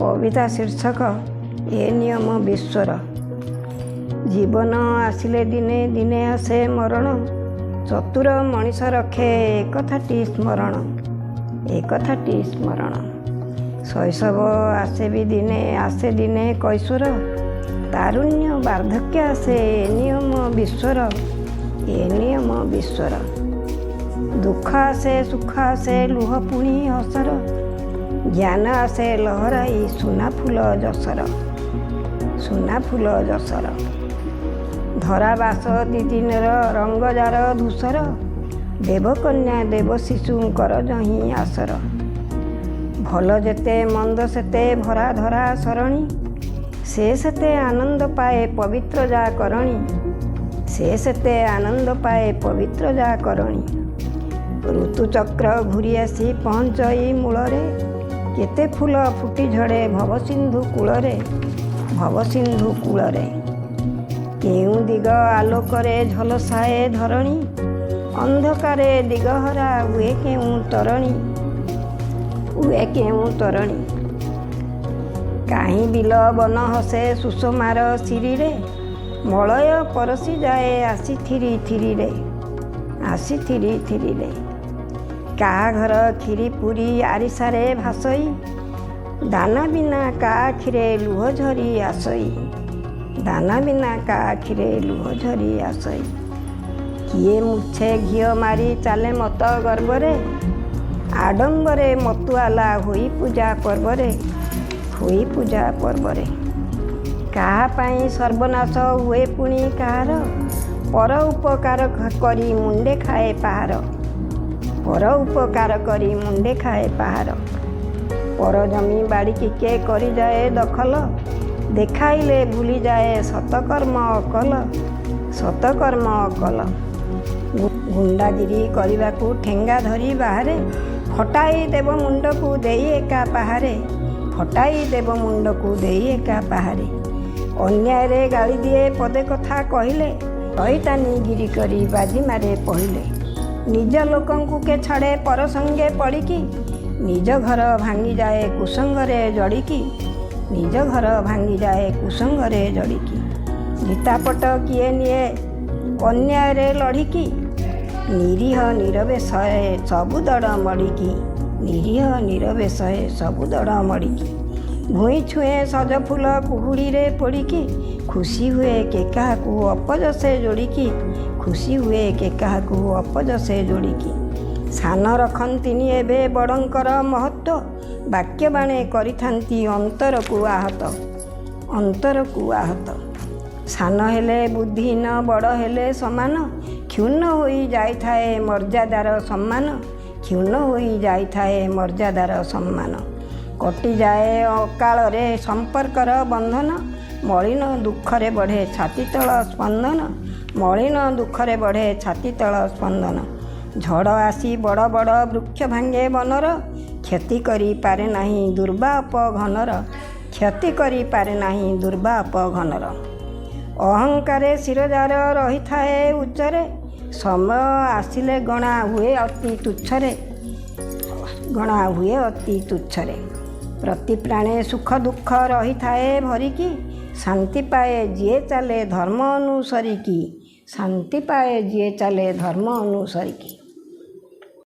कविता शीर्षक ए नियम विश्वर। जीवन आसिले दिने दिने आसे मरण, चतुर मनीष रखे एकथाटी स्मरण, एकथाटी स्मरण। शैशव आसे भी दिने आसे दिने कैशोर, तारुण्य वार्धक्य आसे ए नियम विश्वर, ए नियम विश्वर। दुख आसे सुख आसे लुह पुणी हसर, ज्ञान आसे लहराई सुना फूल जसर, सुना फूल जसर। धराबास दिदिनर रंगजार धूसर, देवकन्या देव शिशुंकर जहीं आसर। भल जेते मंद सेते भरा धरा सरणी, से सेते आनंद पाए पवित्र जा करणी, से सेते आनंद पाए पवित्र जा करणी। ऋतुचक्र घूरी आसी पहुँचई मूलरे, केते फूल फुटी झड़े भवसिंधु कूलरे, भवसिंधु कूलरे। केउं दिग आलोकरे झलसाए धरणी, अंधकारे दिगहरा हुए केउं तरणी, हुए केउं तरणी। काहीं बिल बन हसे सुषमार सिरिरे, मलय परसी जाए आसी थिरी थिरीरे, आसी थिरी थिरीरे। का घर खीरी पूरी आरिसारे भासई, दाना बिना का आखिरे लुह झरी आसई, दाना बिना का आखिरे लुह झरी आसई। किए मुछे घियो मारी चाले मत गर्वरे, आडंबरे मतुआला हुई पूजा पर्वरे, हुई पूजा पर्वरे। काहा पाई सर्वनाश हुए पुणी काहार, पर उपकार करी मुंडे खाए पहाड़, पर उपकार करी मुंडे खाए पहाड़। पर जमी बाड़ी किके करी जाए दखल, देखाइले भूली जाए सतकर्म अकल, सतकर्म अकल। गुंडागिरी करने ठेंगा धरी बाहरे, फटाई देव मुंड को देई एका पहारे, फटाई देव मुंड को देई एका पहारे। अन्याय रे गाली दिए पदे कथा कहले, टईटानी गिरी करी बाजी मारे पहिले। निज लोकंकु के छाड़े पर संगे पड़िकी, निज घर भांगी जाए कुसंगरे जड़िकी, निज घर भांगी जाए कुसंगरे जड़िकी। गीतापट किए निए अन्याय रे लड़िकी, निरीह नीरवे सहे सबु दड़ मड़िकी, निरीह नीरवे सहे सबु दड़ मड़िकी। भूई छुए सज फूल कुहुड़ी रे पड़िकी, खुशी हुए के काहाकू अपज से जोड़िकी, खुशी हुए के काहाकू अपज से जोड़िकी। सान रखन्तिनी एबे बड़ंकर महत्व, वाक्य बाणे करिथांती अंतर को आहत, अंतर को आहत। सान हेले बुद्धिहीन बड़ हेले समान, क्षुण्ण होई जाइथाए मर्यादार सम्मान, क्षुण्ण होई जाइथाए मर्यादार सम्मान। कटि जाए अकाଳରେ संपर्कर बंधन, मलिन दुखरे बढ़े छाती तल स्पंदन, मलिन दुखरे बढ़े छाती तल स्पंदन। झड़ आसी बड़ बड़ वृक्ष भांगे बनर, क्षति करी पारे नाही दुर्बाप घनर, क्षति करी पारे नाही दुर्बाप घनर। अहंकारे शिरजार रही थाए उच्चरे, समय आसिले गणा हुए अति तुच्छरे, गणा हुए अति तुच्छरे। प्रति प्राणे सुख दुख रही थाए भरिकी, शांति पाए जिए चाले धर्म अनुसरिकी, शांति पाए जिए चाले धर्म अनुसरिकी।